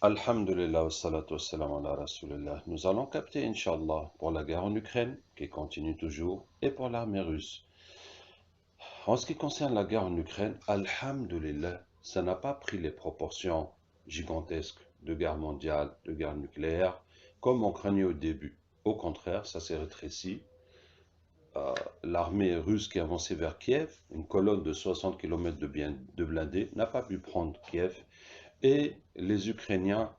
Alhamdulillah wa salatu wa salam ala Rasulillah. Nous allons capter, Inch'Allah, pour la guerre en Ukraine, qui continue toujours, et pour l'armée russe. En ce qui concerne la guerre en Ukraine, Alhamdulillah, ça n'a pas pris les proportions gigantesques de guerre mondiale, de guerre nucléaire, comme on craignait au début. Au contraire, ça s'est rétréci. L'armée russe qui avançait vers Kiev, une colonne de 60 km de blindés, n'a pas pu prendre Kiev. Et les Ukrainiens,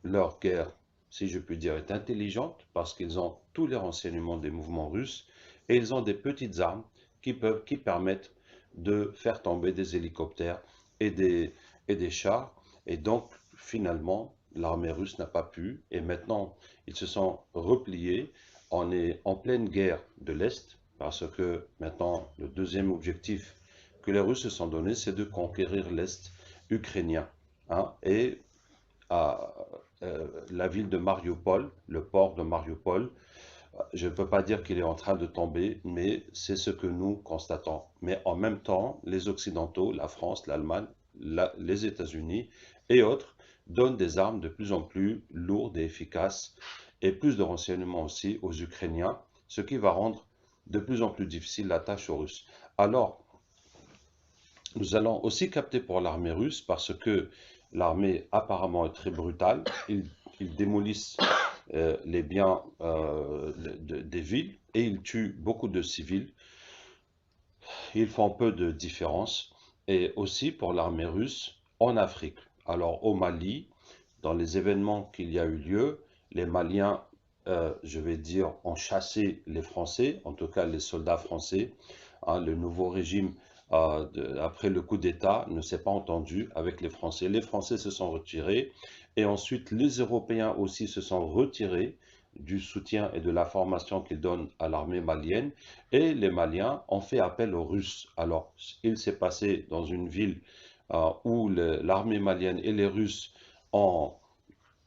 leur guerre, si je puis dire, est intelligente parce qu'ils ont tous les renseignements des mouvements russes et ils ont des petites armes qui permettent de faire tomber des hélicoptères et des chars. Et donc, finalement, l'armée russe n'a pas pu. Et maintenant, ils se sont repliés. On est en pleine guerre de l'Est parce que maintenant, le deuxième objectif que les Russes se sont donné, c'est de conquérir l'Est ukrainien, hein, et à la ville de Mariupol, le port de Mariupol. Je ne peux pas dire qu'il est en train de tomber, mais c'est ce que nous constatons. Mais en même temps, les Occidentaux, la France, l'Allemagne, les États-Unis et autres donnent des armes de plus en plus lourdes et efficaces et plus de renseignements aussi aux Ukrainiens, ce qui va rendre de plus en plus difficile la tâche aux Russes. Alors, nous allons aussi capter pour l'armée russe parce que l'armée apparemment est très brutale. Ils démolissent les biens des villes et ils tuent beaucoup de civils. Ils font peu de différence. Et aussi pour l'armée russe en Afrique. Alors au Mali, dans les événements qu'il y a eu lieu, les Maliens, je vais dire, ont chassé les Français, en tout cas les soldats français. Hein, le nouveau régime, après le coup d'État, ne s'est pas entendu avec les Français. Les Français se sont retirés et ensuite les Européens aussi se sont retirés du soutien et de la formation qu'ils donnent à l'armée malienne et les Maliens ont fait appel aux Russes. Alors, il s'est passé dans une ville où l'armée malienne et les Russes ont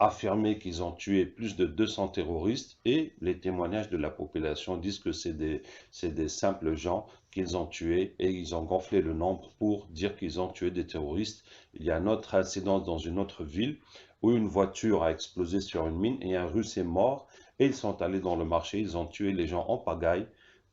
affirmé qu'ils ont tué plus de 200 terroristes et les témoignages de la population disent que c'est des simples gens qu'ils ont tués et ils ont gonflé le nombre pour dire qu'ils ont tué des terroristes. Il y a un autre incident dans une autre ville où une voiture a explosé sur une mine et un Russe est mort et ils sont allés dans le marché, ils ont tué les gens en pagaille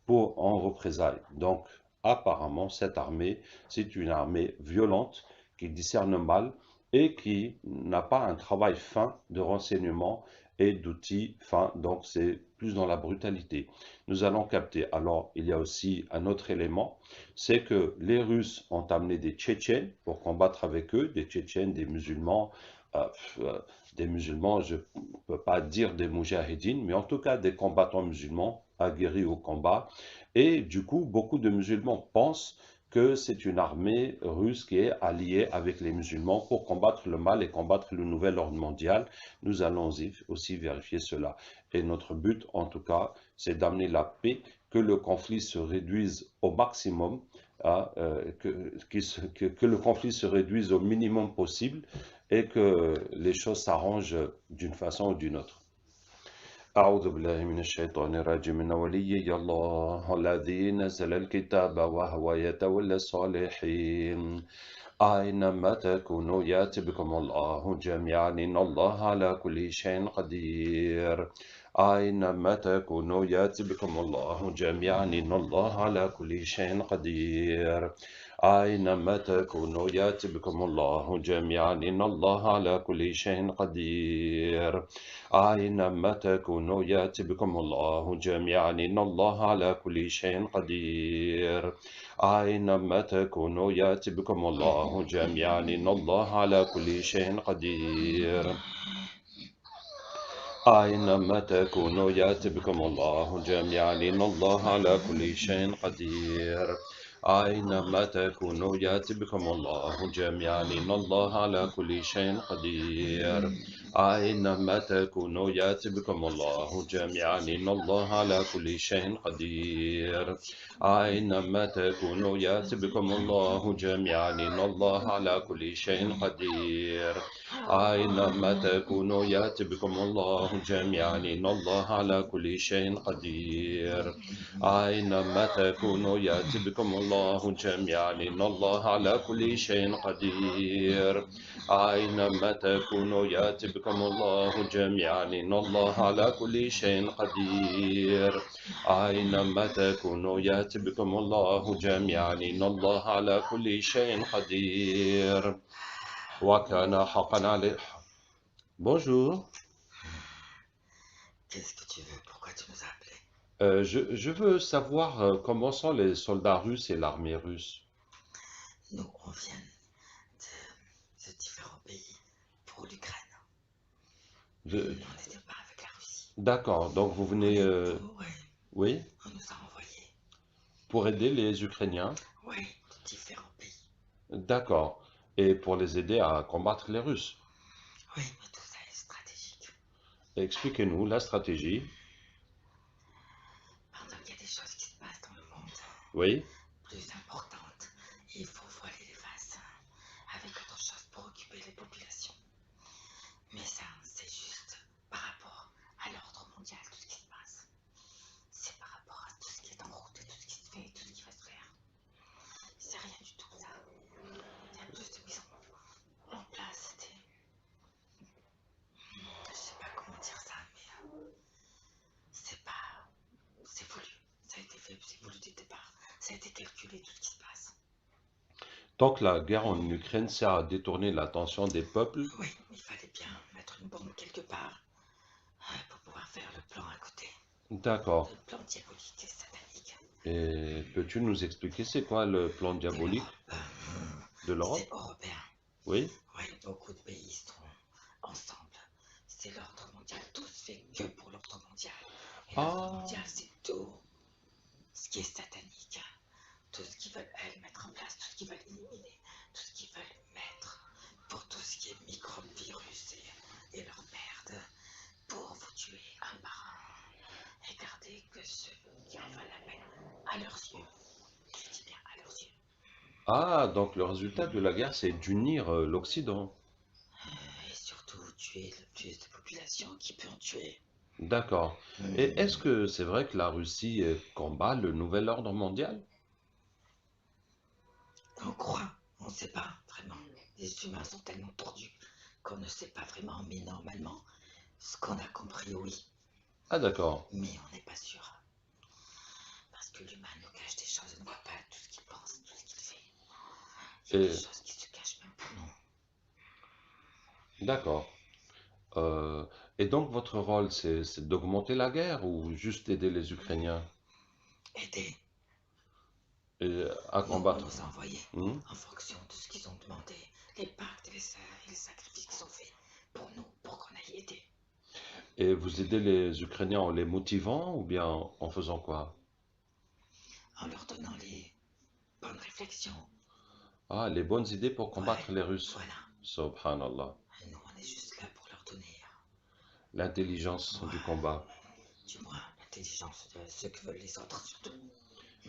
en représailles. Donc apparemment cette armée, c'est une armée violente qui discerne mal et qui n'a pas un travail fin de renseignement et d'outils fins, donc c'est plus dans la brutalité. Nous allons capter. Alors, il y a aussi un autre élément, c'est que les Russes ont amené des Tchétchènes pour combattre avec eux, des Tchétchènes, euh, euh, des musulmans, je ne peux pas dire des moudjahidines, mais en tout cas des combattants musulmans aguerris au combat. Et du coup, beaucoup de musulmans pensent que c'est une armée russe qui est alliée avec les musulmans pour combattre le mal et combattre le nouvel ordre mondial. Nous allons aussi vérifier cela. Et notre but, en tout cas, c'est d'amener la paix, que le conflit se réduise au maximum, que le conflit se réduise au minimum possible et que les choses s'arrangent d'une façon ou d'une autre. أعوذ بالله من الشيطان الرجيم من وليي الله الذي نزل الكتاب وهو يتولى الصالحين أينما تكونوا يأتي بكم الله جميعا إن الله على كل شيء قدير أينما تكونوا يأتي بكم الله جميعا إن الله على كل شيء قدير أينما تكونوا يأتي بكم الله جميعا إن الله على كل شيء قدير أينما تكونوا يأتي بكم الله جميعا إن الله على كل شيء قدير أينما تكونوا يأتي بكم الله جميعا إن الله على كل شيء قدير أينما تكونوا يأتي بكم الله جميعا إن الله على كل شيء قدير أينما تكونوا يأتي بكم الله جميعا إن الله على كل شيء قدير أينما تكونوا يأتي بكم الله جميعا إن الله على كل شيء قدير أينما تكونوا يأتي بكم الله جميعا إن الله على كل شيء قدير أينما تكونوا يأتي بكم الله جميعا إن الله على كل شيء قدير أينما تكونوا يأتي بكم الله جميعا إن الله على كل شيء قدير أينما تكونوا يأتي بكم الله جميعا إن الله على كل شيء قدير أينما تكونوا يأتي بكم الله جميعا إن الله على كل شيء قدير وكان حقا عليه. Bonjour. Qu'est-ce que tu veux? Pourquoi tu nous as appelés? Je veux savoir comment sont les soldats russes et l'armée russe. Nous, on vient de différents pays pour l'Ukraine. Je- On n'était pas avec la Russie. D'accord, donc vous venez Ouais, oui, on nous a envoyés. pour aider les Ukrainiens. Ouais, de différents pays. D'accord. Et pour les aider à combattre les Russes. Oui, mais tout ça est stratégique. Expliquez-nous la stratégie. Pendant qu'il y a des choses qui se passent dans le monde Oui. plus importantes, il faut voiler les faces avec autre chose pour occuper les populations. Mais ça, c'est juste par rapport à l'ordre mondial, tout ce qui se passe. C'est par rapport à tout ce qui est en route et tout ce qui se fait et tout ce qui va se faire. C'est rien du tout ça. Il y a plus de mise en place des... Je sais pas comment dire ça, mais c'est pas... C'est voulu. Ça a été fait, c'est voulu dès le départ. Ça a été calculé, tout ce qui se passe. Donc la guerre en Ukraine sert à détourner l'attention des peuples. Oui, il fallait bien mettre une bombe quelque part pour pouvoir faire le plan à côté. D'accord. Le plan diabolique et satanique Et peux-tu nous expliquer c'est quoi le plan de diabolique l'Europe. de l'Europe? C'est européen. Oui. Oui, beaucoup de pays sont ensemble. C'est l'ordre mondial. Tout se fait que pour l'ordre mondial. Et l'ordre Ah, mondial, c'est tout ce qui est satanique. Tout ce qu'ils veulent, elles, mettre en place, tout ce qu'ils veulent éliminer, tout ce qu'ils veulent mettre pour tout ce qui est microbes, virus et leur merde, pour vous tuer un par un. Et garder que ceux qui en valent la peine à leurs yeux. Je dis bien à leurs yeux. ah, donc le résultat de la guerre, c'est d'unir l'Occident. Et surtout tuer le plus de population qui peut en tuer. D'accord. Et est-ce que c'est vrai que la Russie combat le nouvel ordre mondial? On croit, on ne sait pas vraiment. Les humains sont tellement tordus qu'on ne sait pas vraiment, mais normalement, ce qu'on a compris, oui. Ah, d'accord. Mais on n'est pas sûr. Parce que l'humain nous cache des choses, on ne voit pas tout ce qu'il pense, tout ce qu'il fait. Il y a Et des choses qui se cachent même pour nous. d'accord. Et donc votre rôle, c'est d'augmenter la guerre ou juste aider les Ukrainiens Aider, à nous, on combattre? nous a envoyés Hmm. en fonction de ce qu'ils ont demandé, les pactes et les sacrifices qu'ils ont faits pour nous, pour qu'on aille aider. Et vous aidez les Ukrainiens en les motivant ou bien en faisant quoi? En leur donnant les bonnes réflexions. Ah, les bonnes idées pour combattre Ouais, les Russes. voilà. Subhanallah. Nous, on est juste là pour leur donner, L'intelligence du combat. du moins, l'intelligence de ceux que veulent les autres, surtout.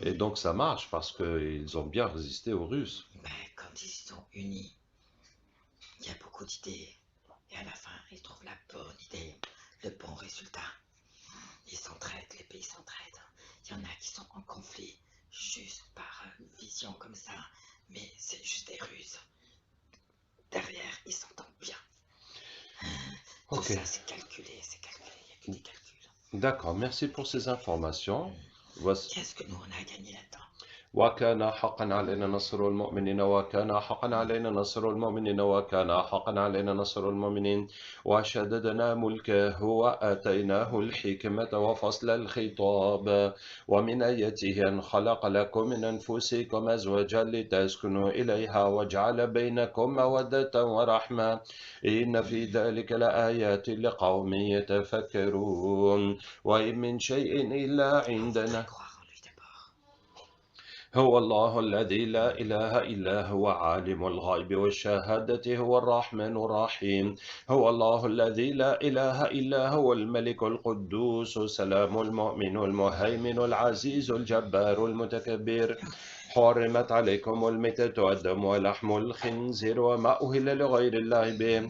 Et donc ça marche parce qu'ils ont bien résisté aux Russes. Mais quand ils sont unis, il y a beaucoup d'idées. Et à la fin, ils trouvent la bonne idée, le bon résultat. Ils s'entraident, les pays s'entraident. Il y en a qui sont en conflit juste par vision comme ça, mais c'est juste des ruses. Derrière, ils s'entendent bien. Tout Ok, ça, c'est calculé, il n'y a que des calculs. d'accord, merci pour ces informations. Voici. Qu'est-ce que nous, on a gagné là-dedans? وكان حقا علينا نصر المؤمنين وكان حقا علينا نصر المؤمنين وكان حقا علينا نصر المؤمنين وشددنا ملكه وآتيناه الحكمة وفصل الخطاب ومن آياته أن خلق لكم من أنفسكم أزواجا لتسكنوا إليها وجعل بينكم مودة ورحمة إن في ذلك لآيات لقوم يتفكرون وإن من شيء إلا On voudrait عندنا croire en lui d'abord. هو الله الذي لا إله إلا هو عالم الغيب والشهادة هو الرحمن الرحيم هو الله الذي لا إله إلا هو الملك القدوس سلام المؤمن المهيمن العزيز الجبار المتكبر حرمت عليكم الميتة والدم ولحم الخنزير وما أهل لغير الله به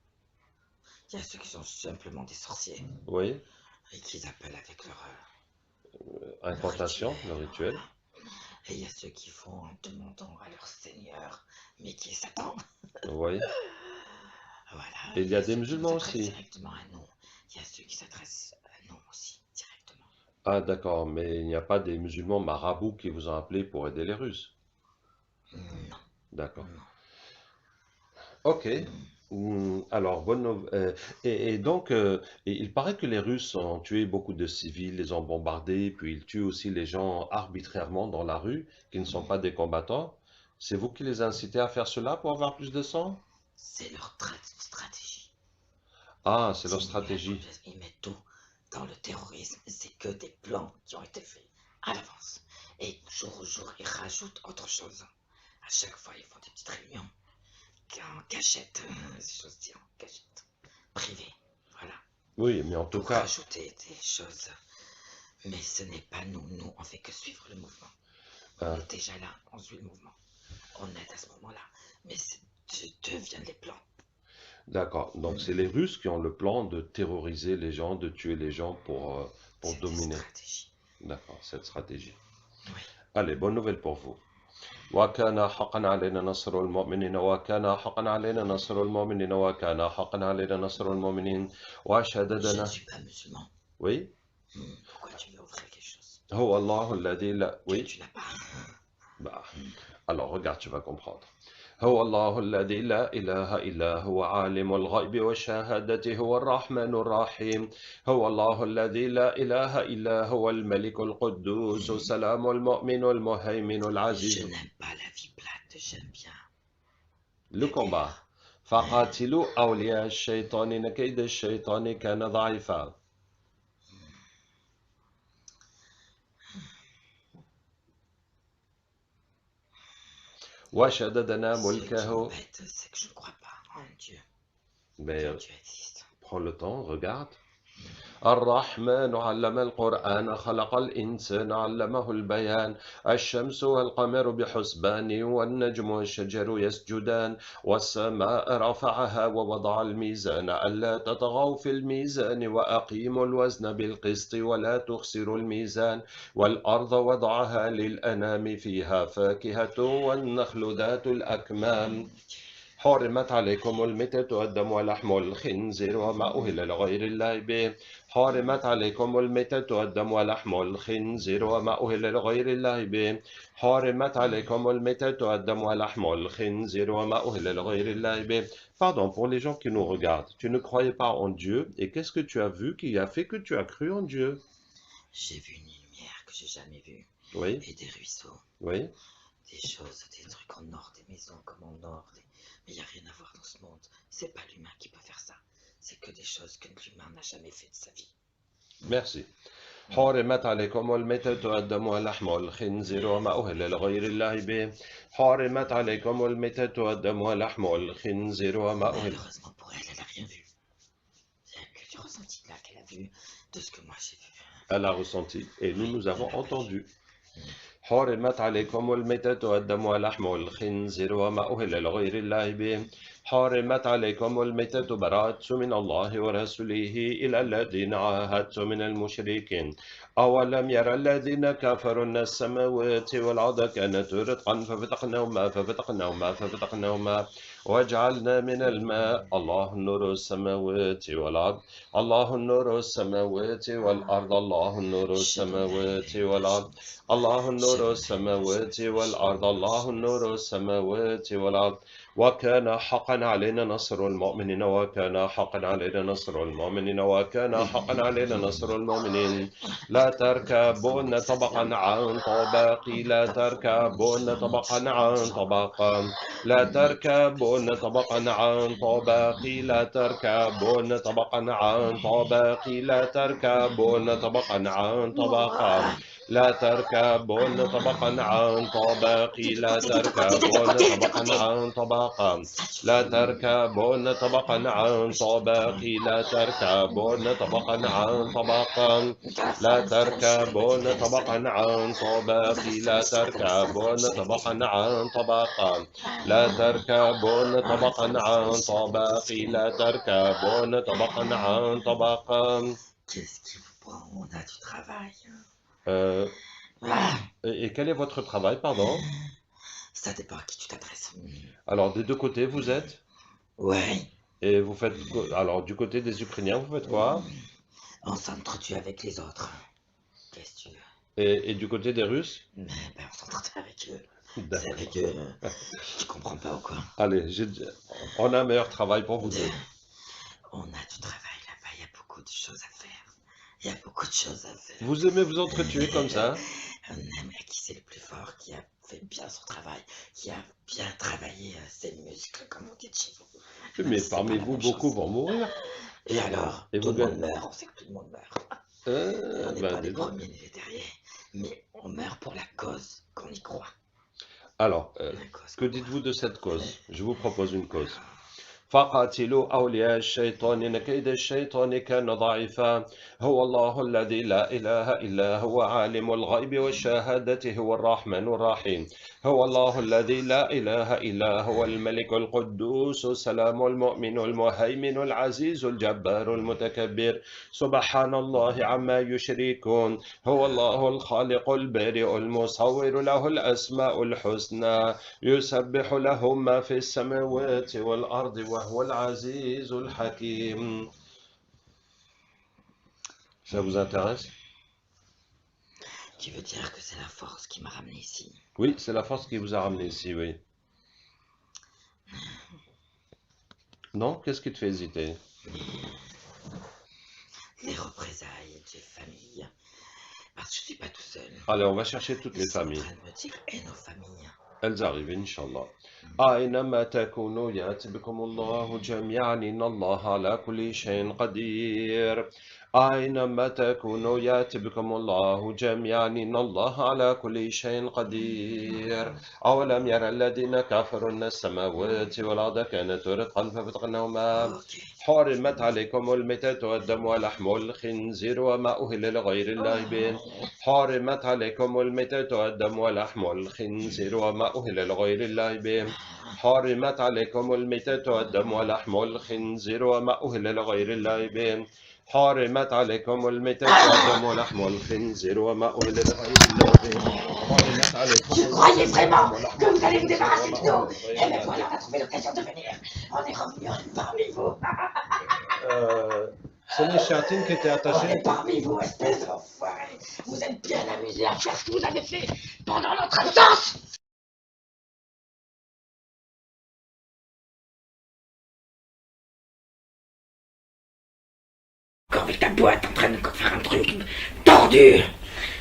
Il y a ceux qui sont simplement des sorciers Oui, et qui appellent avec leur incantation, le rituel, rituel. voilà. Et il y a ceux qui font en demandant à leur Seigneur, mais qui est Satan. Oui. Voilà, Et il il y y a a des ceux qui nous musulmans adressent aussi. directement à nous. Il y a ceux qui s'adressent à nous aussi, directement. Ah, d'accord, mais il n'y a pas des musulmans marabouts qui vous ont appelé pour aider les Russes. Non, D'accord. non. Ok. Alors, et donc, il paraît que les Russes ont tué beaucoup de civils, les ont bombardés, puis ils tuent aussi les gens arbitrairement dans la rue, qui ne sont pas des combattants. C'est vous qui les incitez à faire cela pour avoir plus de sang? C'est leur stratégie. Ah, c'est leur Diminuer la stratégie. population, ils mettent tout dans le terrorisme. C'est que des plans qui ont été faits à l'avance. Et jour au jour, ils rajoutent autre chose. À chaque fois, ils font des petites réunions en cachette, si j'ose dire, en cachette, privée. Voilà. Oui, mais en tout Pour cas, rajouter des choses. Mais ce n'est pas nous. Nous, on fait que suivre le mouvement. On euh, est déjà là, on suit le mouvement. On aide à ce moment-là. Mais d'eux viennent les plans. d'accord. Donc, c'est les Russes qui ont le plan de terroriser les gens, de tuer les gens pour C'est des dominer. stratégies. D'accord, cette stratégie. Oui. Allez, bonne nouvelle pour vous. وكان حقا علينا نصر المؤمنين وكان حقا علينا نصر المؤمنين وكان حقا علينا نصر المؤمنين Je ne وشددنا. suis pas musulman. Oui. Pourquoi tu veux ouvrir quelque chose هو الله الذي لا. que Oui. tu n'as pas? Bah, alors regarde, tu vas comprendre. هو الله الذي لا إله إلا هو عالم الغيب والشهادة هو الرحمن الرحيم. هو الله الذي لا إله إلا هو الملك القدوس السلام المؤمن المهيمن Je العزيز. n'aime pas la vie plate, j'aime bien Le la combat. guerre. فقاتلوا أولياء الشيطان إن كيد الشيطان كان ضعيفا. وشددنا Ce qui ملكه. m'embête, c'est que je ne crois pas en Dieu, Mais qu'un Dieu existe. prends le temps, regarde. الرحمن علم القرآن خلق الإنسان علمه البيان. الشمس والقمر بحسبان والنجم والشجر يسجدان. والسماء رفعها ووضع الميزان ألا تطغوا في الميزان وأقيموا الوزن بالقسط ولا تخسروا الميزان. والأرض وضعها للأنام فيها فاكهة والنخل ذات الأكمام. حرمت عليكم الميتة والدم ولحم الخنزير وما أهل لغير الله به. حرمت عليكم الميتة والدم ولحم الخنزير وما أهل لغير الله به. حرمت عليكم الميتة والدم ولحم الخنزير وما أهل لغير الله به. Pardon, pour les gens qui nous regardent, tu ne croyais pas en Dieu et qu'est-ce que tu as vu qui a fait que tu as cru en Dieu? J'ai vu une lumière que j'ai jamais vue, Oui, et des ruisseaux, oui. des choses, des trucs en or, des maisons comme en or. Mais il n'y a rien à voir dans ce monde. C'est pas l'humain qui peut faire ça. C'est que des choses que l'humain n'a jamais fait de sa vie. Merci. حرمت عليكم الميتة والدم ولحم الخنزير وما أهل لغير الله به. حرمت عليكم الميتة والدم ولحم الخنزير وما أهل. Malheureusement pour elle, elle a rien vu. Il n'y a que du ressenti là qu'elle a vu de ce que moi j'ai vu. Elle a ressenti et nous, nous avons Elle a pas entendu. vu. حرمت عليكم الميتة والدم ولحم الخنزير وما أهل لغير الله به. حرمت عليكم الميتة براءة من الله ورسوله إلى الذين عاهدتم من المشركين. أولم يرى الذين كفروا أن السماوات والأرض كانت رتقا ففتقناهما وجعلنا من الماء. الله نور السماوات والأرض. الله نور السماوات والأرض. الله نور السماوات والأرض. الله نور السماوات والأرض. الله نور السماوات والأرض. وكان حقا علينا نصر المؤمنين وكان حقا علينا نصر المؤمنين وكان حقا علينا نصر المؤمنين. لا تركبون طبقا عن طبق. لا تركبون طبقا عن طبق. لا تركبون طبقا عن طبق. لا تركبون طبقا عن طبق. لا تركبون طبقا عن طبق. لا تركبون طبقا عن طبق لا تركبون طبقا عن طبق لا تركبون طبقا عن طبق لا تركبون طبقا عن طبق لا تركبون طبقا عن طبق لا تركبون طبقا عن طبق لا تركبون طبقا عن طبق لا تركبون طبقا عن طبق. Qu'est-ce qui vous prend? On a du travail. Euh, Ah, et quel est votre travail, pardon? ça dépend à qui tu t'adresses. Alors, des deux côtés, vous êtes? Ouais, Et vous faites... Alors, du côté des Ukrainiens, vous faites quoi? on s'entretue avec les autres. Qu'est-ce que tu veux? Et du côté des Russes? Ben, on s'entretue avec eux. C'est D'accord. avec eux. Tu comprends pas ou quoi? Allez, on a un meilleur travail pour vous deux. On a du travail là-bas, il y a beaucoup de choses à faire. Il y a beaucoup de choses à faire. Vous aimez vous entretuer comme ça? On aime qui c'est le plus fort, qui a fait bien son travail, qui a bien travaillé ses muscles, comme on dit de chez vous. Mais C'est pas parmi la vous, même beaucoup chose. vont mourir. Et alors, Et tout vous le monde gagnez- meurt, on sait que tout le monde meurt. On n'est Ben, pas les dis donc. premiers ni les derniers, mais on meurt pour la cause qu'on y croit. Alors, La cause que qu'on dites-vous croit. de cette cause? Je vous propose une cause. فقاتلوا أولياء الشيطان إن كيد الشيطان كان ضعيفا هو الله الذي لا إله إلا هو عالم الغيب والشهادة هو الرحمن الرحيم هو الله الذي لا إله إلا هو الملك القدوس السلام المؤمن المهيمن العزيز الجبار المتكبر سبحان الله عما يشركون هو الله الخالق البارئ المصور له الأسماء الحسنى يسبح له ما في السماوات والأرض وهو العزيز الحكيم. Ça vous intéresse? Tu veux dire que c'est la force qui m'a ramené ici? Oui, c'est la force qui vous a ramené ici, oui. Non? Qu'est-ce qui te fait hésiter? Les représailles des familles. Parce que je suis pas tout seul. Allez, on va chercher toutes Ils les sont en familles. train de me dire, et nos familles. Elles arrivent, Inch'Allah. أينما تكونوا يأتي بكم الله جميعا إن الله على كل شيء قدير. أينما تكونوا يأتي بكم الله جميعا إن الله على كل شيء قدير. أولم يرى الذين كفروا أن السماوات والأرض كانت رتقا ففتقناهما Ok. حرمت عليكم الميتة والدم ولحم الخنزير وما أهل لغير الله به حرمت عليكم الميتة والدم ولحم الخنزير وما أهل لغير الله به حرمت عليكم الميتة والدم ولحم الخنزير وما أهل لغير الله به حرمت عليكم الميتة والدم ولحم الخنزير وما أهل لغير الله به حرمت عليكم Je croyais vraiment que vous allez vous débarrasser de nous. Et bien voilà, on a trouvé l'occasion de venir. On est revenu parmi vous. C'est les chatines qui étaient On attachées. est parmi vous, espèce d'enfoirés. Vous êtes bien amusés à faire ce que vous avez fait pendant notre absence. Encore avec ta boîte en train de faire un truc tordu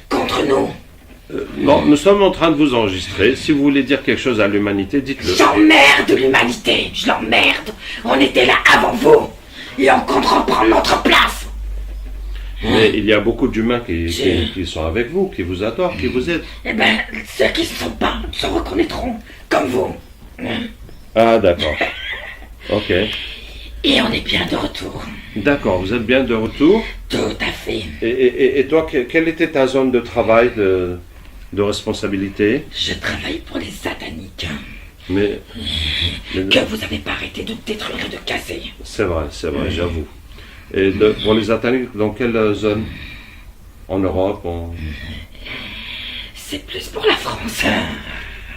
contre nous. Bon, nous sommes en train de vous enregistrer. Si vous voulez dire quelque chose à l'humanité, dites-le. J'emmerde l'humanité, je l'emmerde. On était là avant vous. Et on compte reprendre notre place. Mais il y a beaucoup d'humains qui sont avec vous, qui vous adorent, qui vous aident. Eh ben, ceux qui ne sont pas se reconnaîtront comme vous. Ah, d'accord. Ok. Et on est bien de retour. D'accord, vous êtes bien de retour. Tout à fait. Et toi, quelle était ta zone de travail, de responsabilité? Je travaille pour les sataniques. Mais Que vous n'avez pas arrêté de détruire et de casser. c'est vrai, j'avoue. Et pour les attaques, dans quelle zone? En Europe, C'est plus pour la France.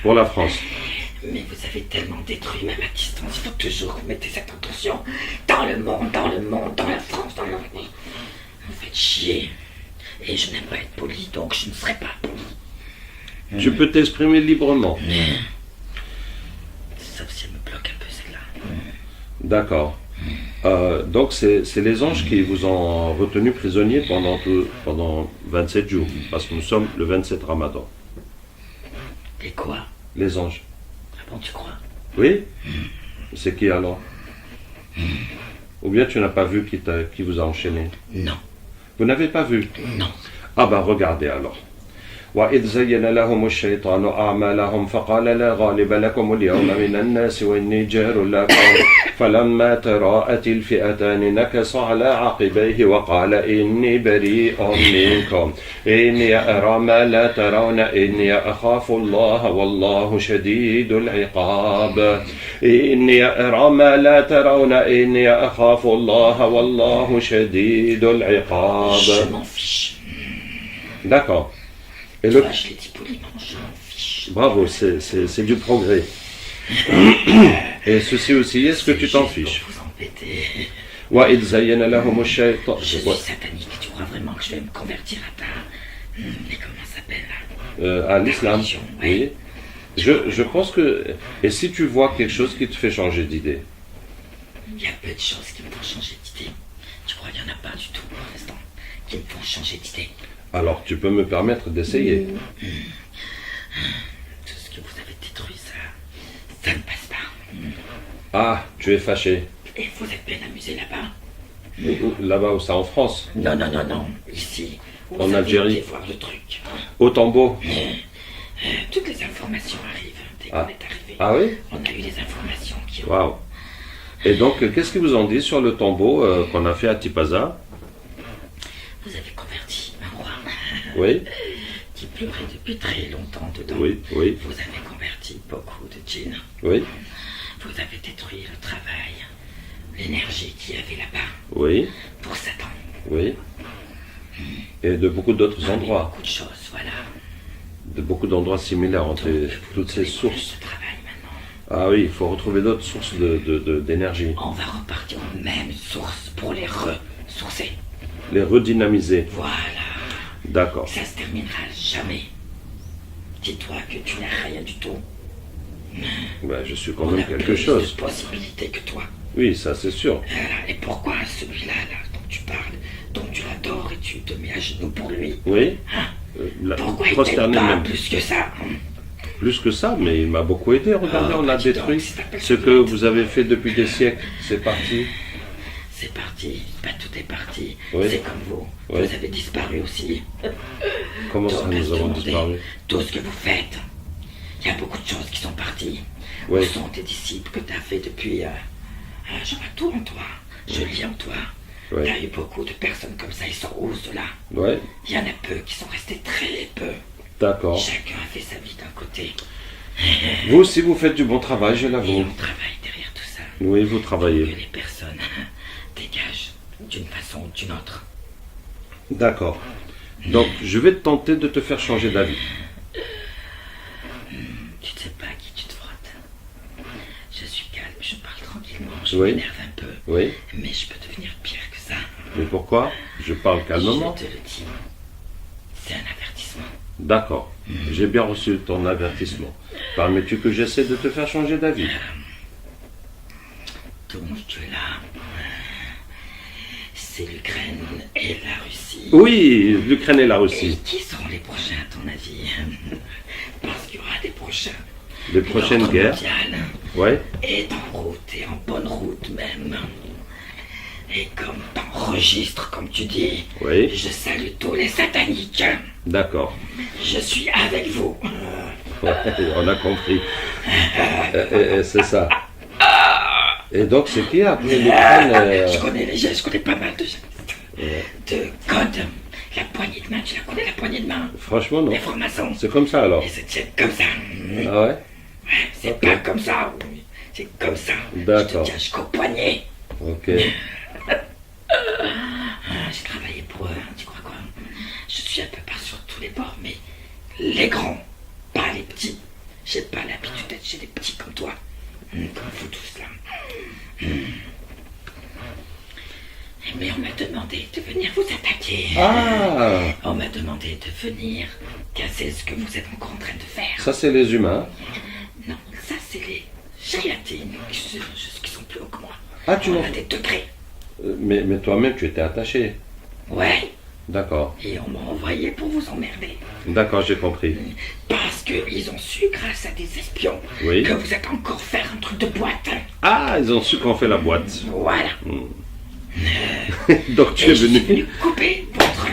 pour la France. Mais vous avez tellement détruit, même à distance, il faut toujours que vous mettez cette intention dans le monde, dans la France, dans le monde. Vous faites chier. Et je n'aime pas être poli, donc je ne serai pas poli. Tu peux t'exprimer librement. Sauf si elle me bloque un peu celle-là. D'accord. Donc c'est les anges qui vous ont retenu prisonnier pendant 27 jours, parce que nous sommes le 27 Ramadan. Et quoi? Les anges. Ah bon, tu crois? Oui? C'est qui alors? Ou bien tu n'as pas vu qui vous a enchaîné? Non, Vous n'avez pas vu? non. Ah ben regardez alors. وإذ زين لهم الشيطان أعمالهم فقال لا غالب لكم اليوم من الناس وإني جار لكم فلما تراءت الفئتان نكص على عقبيه وقال إني بريء منكم إني أرى ما لا ترون إني أخاف الله والله شديد العقاب إني أرى ما لا ترون إني أخاف الله والله شديد العقاب. Je m'en fiche. D'accord. Et Tu le... vois, je l'ai dit poliment, je m'en fiche. Bravo, c'est du progrès. Et ceci aussi, est-ce que tu t'en fiches? Vous embêtez. وَإِذْ زَيَّنَ لَهُمُ الشَّيْطَانُ. Je suis satanique, tu crois vraiment que je vais me convertir à ta... Mais comment ça s'appelle là? À l'islam, religion, oui. Je pense que... Et si tu vois quelque chose qui te fait changer d'idée? Il y a peu de choses qui me font changer d'idée. Tu crois qu'il n'y en a pas du tout pour l'instant qui me font changer d'idée? Alors tu peux me permettre d'essayer. Tout ce que vous avez détruit, ça ne passe pas. Ah, tu es fâché. Et vous êtes bien amusé là-bas? Là-bas où ça, en France? Non, non, non, non. Ici, vous En avez Algérie. été voir le truc. Au tombeau? Toutes les informations arrivent. Dès qu'on est arrivé, Ah oui? on a eu les informations qui ont... Waouh. Et donc, qu'est-ce qu'ils vous ont dit sur le tombeau qu'on a fait à Tipaza? Vous avez converti un roi Oui, qui pleurait depuis très longtemps dedans. oui, oui, Vous avez converti beaucoup de djinns. oui, Vous avez détruit le travail, l'énergie qu'il y avait là-bas oui, pour Satan. oui. Et de beaucoup d'autres On a mis endroits, beaucoup de choses, voilà. de beaucoup d'endroits similaires entre Donc, vous toutes ces donnez plus sources. de travail maintenant. Ah oui, il faut retrouver d'autres sources d'énergie, On va repartir aux mêmes sources pour les ressourcer. les redynamiser. Voilà. D'accord. Ça se terminera jamais. Dis-toi que tu n'as rien du tout. Ben, je suis quand On même a quelque plus chose. de possibilités que toi. Oui, ça c'est sûr. Et pourquoi celui-là, là, dont tu parles, dont tu l'adores et tu te mets à genoux pour lui, Oui, hein, pourquoi il t'aide prosterné pas même. plus que ça? Plus que ça, mais il m'a beaucoup aidé. Regardez, Oh, on a dis donc, détruit si t'appelles ce ça que vite. vous avez fait depuis des siècles. C'est parti. C'est parti, bah, tout est parti. Oui. C'est comme vous. Oui. Vous avez disparu aussi. Comment ça, Donc, à nous se avons demander disparu? Tout ce que vous faites. Il y a beaucoup de choses qui sont parties. Oui. Où sont tes disciples que tu as fait depuis... je vois tout en toi. Je lis en toi. Oui. Il y a eu beaucoup de personnes comme ça. Ils sont où, ceux-là? Ouais, Il y en a peu qui sont restés très peu. d'accord. Chacun a fait sa vie d'un côté. Vous aussi, vous faites du bon travail, je Et l'avoue. on travaille derrière tout ça. Oui, vous Que travaillez. les personnes dégagent d'une façon ou d'une autre. D'accord. Donc, je vais tenter de te faire changer d'avis. Tu ne sais pas à qui tu te frottes. Je suis calme, je parle tranquillement, je Oui. m'énerve un peu. Oui, Mais je peux devenir pire que ça. mais pourquoi? Je parle calmement. Je te le dis. C'est un avertissement. D'accord. J'ai bien reçu ton avertissement. Permets-tu que j'essaie de te faire changer d'avis? Donc tu es là. C'est l'Ukraine et la Russie. Oui, l'Ukraine et la Et Russie. qui seront les prochains à ton avis? Parce qu'il y aura des prochains. Les prochaines L'ordre guerres. mondial Ouais. est en route et en bonne route même. Et comme t'enregistres, comme tu dis, Oui. je salue tous les sataniques. D'accord. Je suis avec vous. Ouais, on a compris. C'est ça. Et donc, c'est qui après l'Ukraine? Je connais pas mal de Ouais. codes. La poignée de main, tu la connais, la poignée de main? Franchement, non. Les francs-maçons. C'est comme ça alors. Ils se tiennent comme ça. Ah ouais? Ouais, c'est Ok. pas comme ça. C'est comme ça. D'accord. Je te tiens jusqu'au poignet. Ok. J'ai travaillé pour eux, hein, tu crois quoi? Je suis un peu pas sur tous les bords, mais les grands, pas les petits. J'ai pas l'habitude d'être chez les petits comme toi. Comme vous tous là. Mais on m'a demandé de venir vous attaquer. Ah! On m'a demandé de venir casser ce que vous êtes encore en train de faire. Ça, c'est les humains. Non, ça c'est les gélatines qui sont plus hauts que moi. Ah, tu On m'en... a des degrés. Mais toi-même, tu étais attaché. Ouais, D'accord. et on m'a envoyé pour vous emmerder. D'accord, j'ai compris. Parce qu'ils ont su, grâce à des espions, Oui. que vous êtes encore faire un truc de boîte. Ah, ils ont su qu'on fait la boîte. Voilà. Donc, tu es Et je suis venu. venu couper votre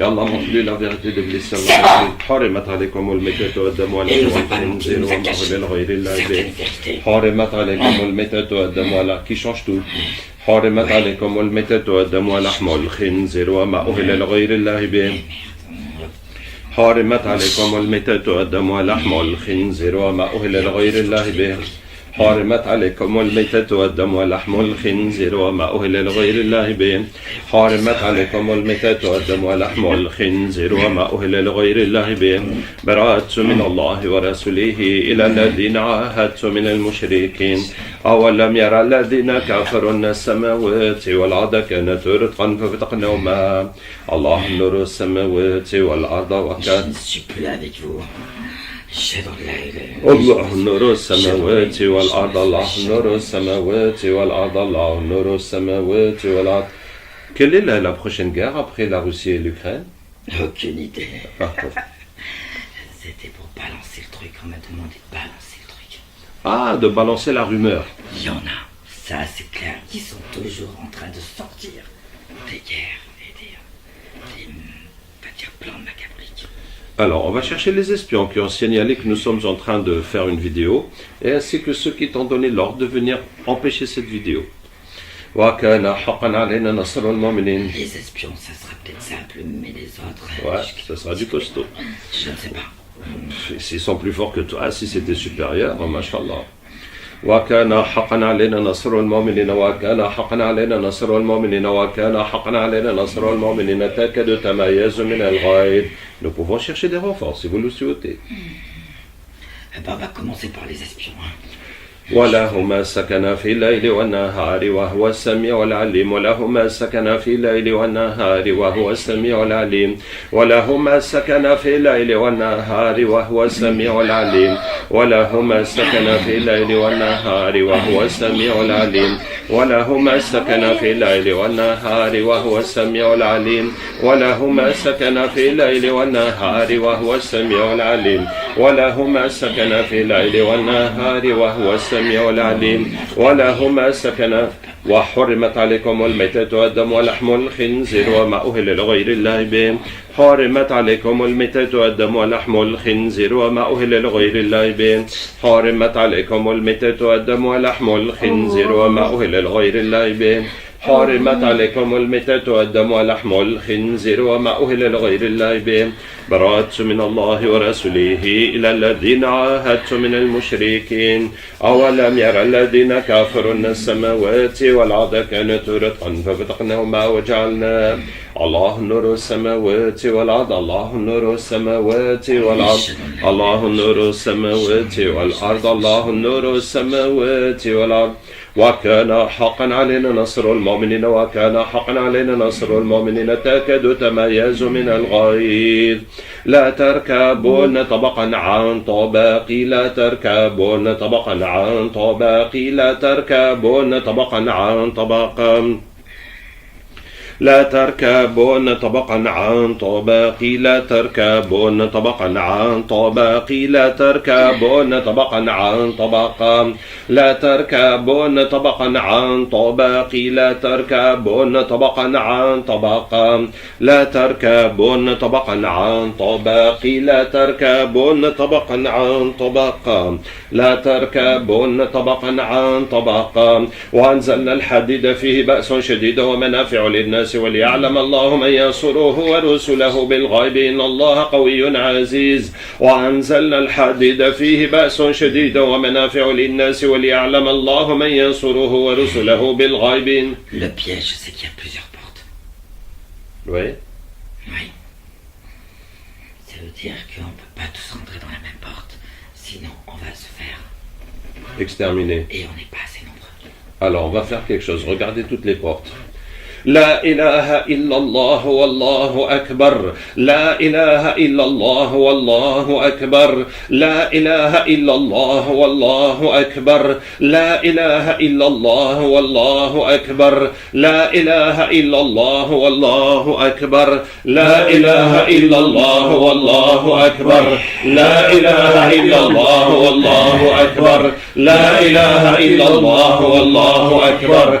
يا الله محلي la vérité de blessure حرمت عليكم الميتة والدم ولحم الخنزير وما أهل لغير الله به حرمت عليكم الميتة والدم ولحم qui change tout حرمت عليكم الميتة والدم ولحم الخنزير وما أهل لغير الله به حرمت عليكم الميتة والدم ولحم الخنزير وما أهل لغير الله به حرمت عليكم الميتة والدم ولحم الخنزير وما أهل لغير الله به حرمت عليكم الميتة والدم ولحم الخنزير وما أهل لغير الله به براءة من الله ورسوله إلى الذين عاهدت من المشركين أولم يرى الذين كفروا أن السماوات والأرض كانت رتقا ففتقناهما الله نور السماوات والأرض وكان الله نور السماوات والأرض الله نور السماوات والأرض الله نور السماوات والأرض. Quelle est la prochaine guerre après la Russie et l'Ukraine? Aucune idée. C'était pour balancer le truc, on m'a demandé de balancer le truc. Ah, de balancer la rumeur. Il y en a, ça c'est clair, qui sont toujours en train de sortir des guerres et des plans macabriques. Alors, on va chercher les espions qui ont signalé que nous sommes en train de faire une vidéo, et ainsi que ceux qui t'ont donné l'ordre de venir empêcher cette vidéo. Les espions, ça sera peut-être simple, mais les autres... Ouais, ça sera du costaud. Je ne sais pas. S'ils sont plus forts que toi, si c'était supérieur, mashallah. وكان حقا علينا نصر المؤمنين وكان حقا علينا نصر المؤمنين وكان حقا علينا نصر المؤمنين تكاد تميز من الغيظ. Nous pouvons chercher des renforts si vous le souhaitez. On va commencer par les espions. وله ما سكن في الليل والنهار وهو السميع العليم وله ما سكن في الليل والنهار وهو السميع العليم وله ما سكن في الليل والنهار وهو السميع العليم وله ما سكن في الليل والنهار وهو السميع العليم وله ما سكن في الليل والنهار وهو السميع العليم وله ما سكن في الليل والنهار وهو السميع العليم وله ما سكن في الليل والنهار وهو السميع العليم وله ما سكن وحرمت عليكم الميتة والدم ولحم الخنزير وما أهل لغير الله به حرمت عليكم الميتة والدم ولحم الخنزير وما أهل لغير الله به حرمت عليكم الميتة والدم ولحم الخنزير وما أهل لغير الله به حرمت عليكم الميتة والدم ولحم الخنزير وما أهل لغير الله به براءة من الله ورسوله إلى الذين عاهدت من المشركين أولم يرى الذين كفروا أن السماوات والأرض كانت رتقا ففتقناهما وجعلنا الله نور السماوات والأرض الله نور السماوات والأرض الله نور السماوات والأرض الله نور السماوات والأرض وكان حقا علينا نصر المؤمنين وكان حقا علينا نصر المؤمنين تكاد تميز من الغيظ لا تركبون طبقا عن طبق لا تركبون طبقا عن طبق لا تركبون طبقا عن طبق لا تركبون طبقا عن طبق لا تركبون طبقا عن طبق لا تركبون طبقا عن طبق لا تركبون طبقا عن طبق لا تركبون طبقا عن طبق لا تركبون طبقا عن طبق لا تركبون طبقا عن طبق لا تركبون طبقا عن طبق وأنزلنا الحديد فيه بأس شديد ومنافع للناس وليعلم الله من ينصره ورسله بالغيب إن الله قوي عزيز وأنزلنا الحديد فيه بأس شديد ومنافع للناس وليعلم الله من ينصره ورسله بالغيب. Le piège, c'est qu'il y a plusieurs portes. Oui. Oui. Ça veut dire qu'on ne peut pas tous rentrer dans la même porte, sinon on va se faire exterminer. Et on n'est pas assez nombreux. Alors on va faire quelque chose, regardez toutes les portes. لا إله إلا الله والله أكبر لا إله إلا الله والله أكبر لا إله إلا الله والله أكبر لا إله إلا الله والله أكبر لا إله إلا الله والله أكبر لا إله إلا الله والله أكبر لا إله إلا الله والله أكبر لا إله إلا الله والله أكبر